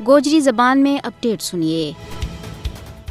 گوجری زبان میں اپڈیٹ سنیے۔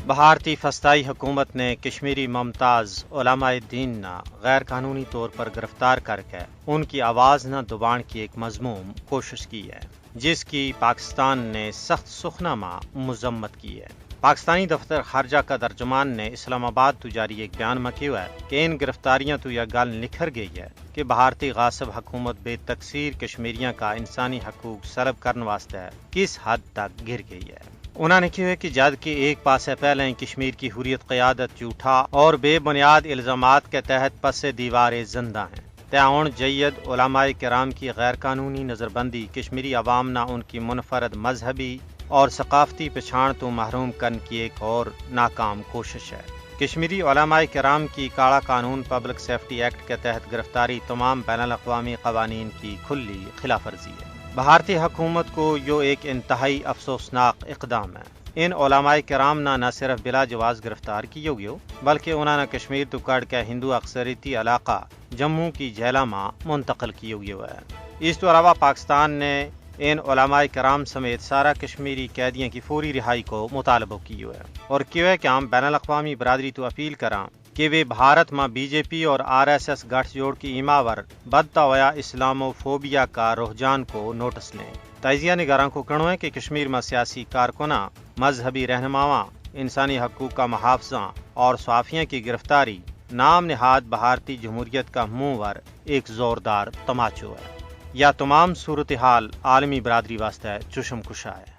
بھارتی فسطائی حکومت نے کشمیری ممتاز علماء دین نہ غیر قانونی طور پر گرفتار کر کے ان کی آواز نہ دبان کی ایک مذموم کوشش کی ہے، جس کی پاکستان نے سخت سخنامہ مذمت کی ہے۔ پاکستانی دفتر خارجہ کا ترجمان نے اسلام آباد تو جاری ایک بیان میں کہا ہے کہ ان گرفتاریاں تو یہ گل نکھر گئی ہے کہ بھارتی غاصب حکومت بے تقصیر کشمیریاں کا انسانی حقوق سلب کرنے واسطے کس حد تک گر گئی ہے۔ انہوں نے کہا کہ جد کہ ایک پاسے پہلے کشمیر کی حریت قیادت جھوٹا اور بے بنیاد الزامات کے تحت پس دیوار زندہ ہیں، تعاون جید علماء کرام کی غیر قانونی نظر بندی کشمیری عوام نہ ان کی منفرد مذہبی اور ثقافتی پچھاڑ تو محروم کرنے کی ایک اور ناکام کوشش ہے۔ کشمیری علماء کرام کی کالا قانون پبلک سیفٹی ایکٹ کے تحت گرفتاری تمام بین الاقوامی قوانین کی کھلی خلاف ورزی ہے۔ بھارتی حکومت کو یہ ایک انتہائی افسوسناک اقدام ہے۔ ان علماء کرام نہ صرف بلا جواز گرفتار کیے گئے بلکہ انہوں نے کشمیر تو کڑ کے ہندو اکثریتی علاقہ جموں کی جیلہ میں منتقل کیے ہوئے ہے۔ اس تو علاوہ پاکستان نے ان علماء کرام سمیت سارا کشمیری قیدیوں کی فوری رہائی کو مطالبہ کی ہے اور کیوں کہ ہم بین الاقوامی برادری تو اپیل کراں کہ وہ بھارت میں بی جے پی اور RSS گٹھ جوڑ کی ایماور بدتا ہوا اسلامو فوبیا کا رجحان کو نوٹس لیں۔ تجزیہ نگاراں کو کہنا ہے کہ کشمیر میں سیاسی کارکناں، مذہبی رہنماواں، انسانی حقوق کا محافظاں اور صحافیوں کی گرفتاری نام نہاد بھارتی جمہوریت کا منہ ور ایک زوردار تماچو ہے۔ یا تمام صورتحال عالمی برادری واسطے چشم کشا ہے۔